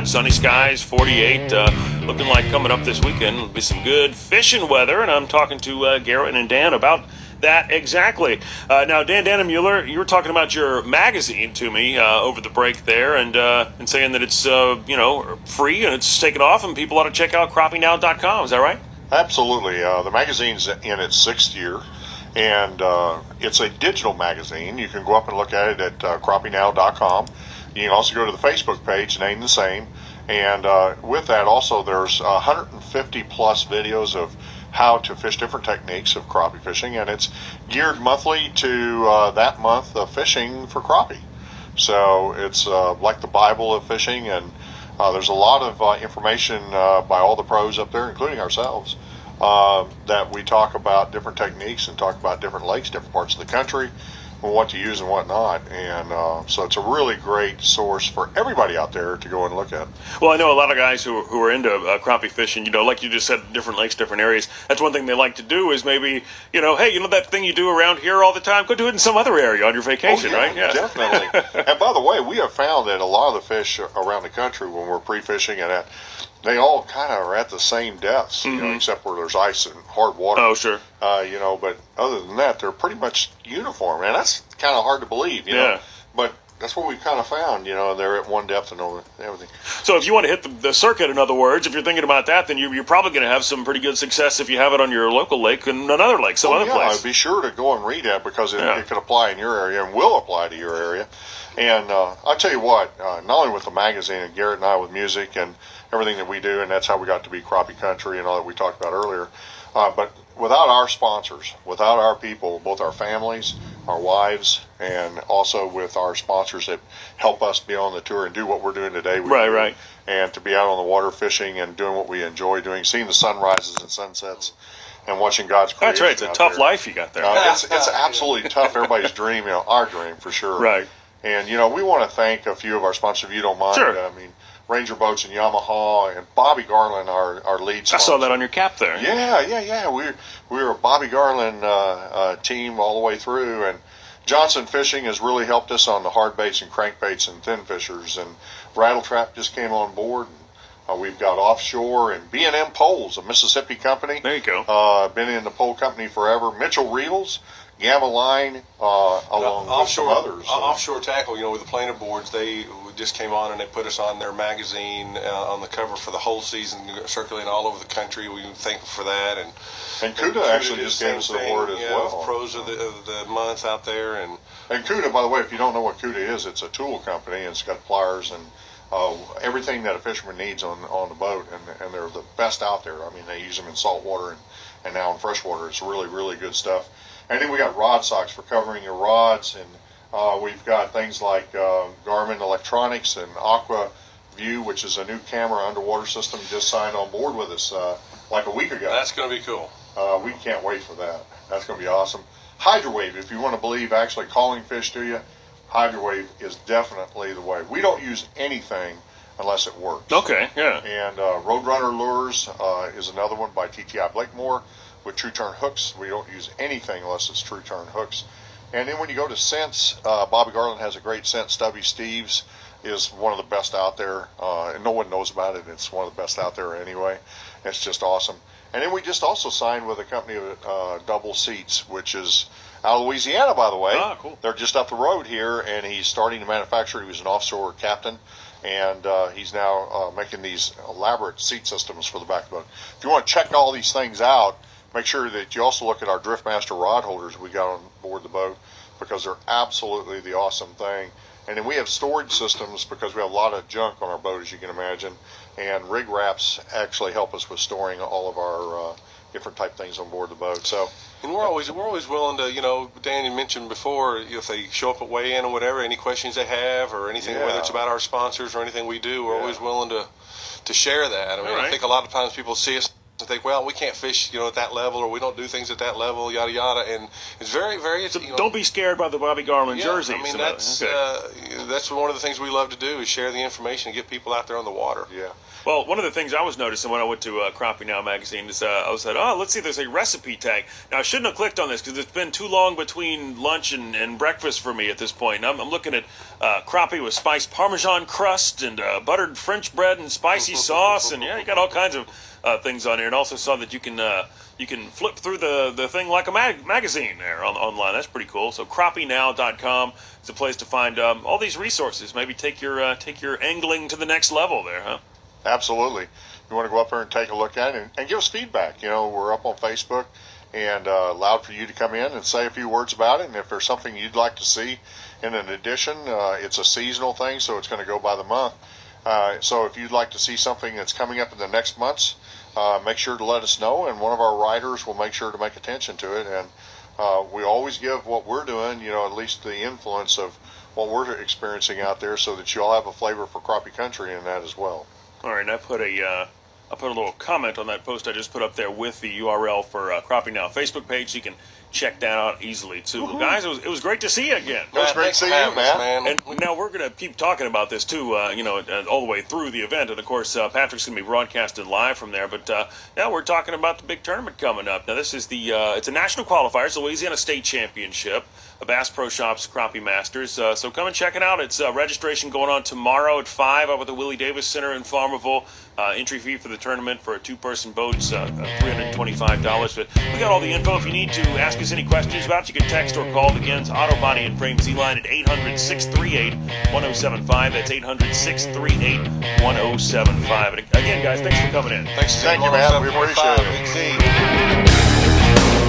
good. Sunny skies, 48. Looking like coming up this weekend will be some good fishing weather. And I'm talking to Garrett and Dan about that exactly. Now, Dan Mueller, you were talking about your magazine to me over the break there, and saying that it's free and it's taken off, and people ought to check out CrappieNow.com. Is that right? Absolutely. The magazine's in its 6th year, and it's a digital magazine. You can go up and look at it at CrappieNow.com. You can also go to the Facebook page, named the same. And with that, also, there's 150 plus videos of how to fish different techniques of crappie fishing, and it's geared monthly to that month of fishing for crappie. So it's like the Bible of fishing, and there's a lot of information by all the pros up there, including ourselves, that we talk about different techniques and talk about different lakes, different parts of the country, and what to use and what not. And so it's a really great source for everybody out there to go and look at. Well, I know a lot of guys who are into crappie fishing, like you just said, different lakes, different areas. That's one thing they like to do is maybe, hey, that thing you do around here all the time, go do it in some other area on your vacation, right? Yeah, definitely. And by the way, we have found that a lot of the fish around the country when we're pre-fishing and that, they all kind of are at the same depths, except where there's ice and hard water. Oh, sure. But other than that, they're pretty much uniform, and that's kind of hard to believe, know. But that's what we've kind of found, they're at one depth and everything. So if you want to hit the circuit, in other words, if you're thinking about that, then you're probably going to have some pretty good success if you have it on your local lake and another lake, other place. Be sure to go and read that because it could apply in your area and will apply to your area. And I'll tell you what, not only with the magazine and Garrett and I with music and everything that we do, and that's how we got to be Crappie Country and all that we talked about earlier, but without our sponsors, without our people, both our families, our wives, and also with our sponsors that help us be on the tour and do what we're doing today. Right. And to be out on the water fishing and doing what we enjoy doing, seeing the sunrises and sunsets and watching God's creation. That's right. It's a tough life you got there. It's absolutely tough. Everybody's dream, our dream for sure. Right. And, we want to thank a few of our sponsors, if you don't mind. Sure. Ranger Boats and Yamaha and Bobby Garland, our lead sponsor. I saw that on your cap there. Yeah. We're a Bobby Garland team all the way through, and Johnson Fishing has really helped us on the hard baits and crankbaits and thin fishers, and Rattle Trap just came on board. And, we've got Offshore and B&M Poles, a Mississippi company. There you go. Been in the pole company forever. Mitchell Reels, Gamma Line, along with some others. Offshore Tackle, with the planer boards, they just came on and they put us on their magazine on the cover for the whole season, circulating all over the country. We were thankful for that. And Cuda actually just gave us an award as well. Pros of the month out there. And Cuda, by the way, if you don't know what Cuda is, it's a tool company, and it's got pliers and everything that a fisherman needs on the boat, and they're the best out there. They use them in salt water and now in freshwater. It's really, really good stuff. And then we got rod socks for covering your rods, and we've got things like Garmin Electronics and Aqua View, which is a new camera underwater system, just signed on board with us like a week ago. That's going to be cool. We can't wait for that. That's going to be awesome. Hydrowave, if you want to believe actually calling fish to you, Hydrowave is definitely the way. We don't use anything unless it works. Okay, yeah. And Roadrunner Lures is another one by TTI Blakemore with True Turn hooks. We don't use anything unless it's True Turn hooks. And then when you go to scents, Bobby Garland has a great scent. Stubby Steve's is one of the best out there. And no one knows about it. It's one of the best out there anyway. It's just awesome. And then we just also signed with a company of Double Seats, which is out of Louisiana, by the way. Ah, cool. They're just up the road here, and he's starting to manufacture. He was an offshore captain, and he's now making these elaborate seat systems for the back of the boat. If you want to check all these things out, make sure that you also look at our Driftmaster rod holders we got on board the boat, because they're absolutely the awesome thing. And then we have storage systems because we have a lot of junk on our boat, as you can imagine. And rig wraps actually help us with storing all of our different type things on board the boat. So, and we're always willing to, Dan, you mentioned before, if they show up at weigh-in or whatever, any questions they have or anything, whether it's about our sponsors or anything we do, we're always willing to share that. I think a lot of times people see us and think, well, we can't fish, at that level, or we don't do things at that level, yada yada, and it's very, very. So don't be scared by the Bobby Garland jerseys. I mean, that's one of the things we love to do is share the information and get people out there on the water. Yeah. Well, one of the things I was noticing when I went to Crappie Now magazine is I was like, oh, let's see, there's a recipe tag. Now, I shouldn't have clicked on this because it's been too long between lunch and breakfast for me at this point. I'm looking at crappie with spiced Parmesan crust and buttered French bread and spicy sauce, and you got all kinds of things on here. And also saw that you can flip through the thing like a magazine there online. That's pretty cool. So crappienow.com is a place to find all these resources. Maybe take your angling to the next level there, huh? Absolutely. You want to go up there and take a look at it and give us feedback. We're up on Facebook and allowed for you to come in and say a few words about it. And if there's something you'd like to see in an edition, it's a seasonal thing, so it's going to go by the month. So if you'd like to see something that's coming up in the next months, make sure to let us know, and one of our writers will make sure to make attention to it. And we always give what we're doing, at least the influence of what we're experiencing out there, so that you all have a flavor for crappie country in that as well. All right, and I put a little comment on that post I just put up there with the URL for Crappie Now Facebook page, so you can check that out easily too. Well, guys, it was great to see you again. It was great to see you, man. And now we're going to keep talking about this too, all the way through the event. And of course, Patrick's going to be broadcasting live from there. But now we're talking about the big tournament coming up. Now this is it's a national qualifier, it's the Louisiana State Championship, a Bass Pro Shops Crappie Masters. So come and check it out. It's registration going on tomorrow at 5 up at the Willie Davis Center in Farmerville. Entry fee for the tournament for a two-person boat is $325. But we got all the info. If you need to ask us any questions about it, you can text or call the Gens Auto Body and Frame Z-Line at 800-638-1075. That's 800-638-1075. And again, guys, thanks for coming in. Thanks. Thank you, man. We appreciate it. Big Z.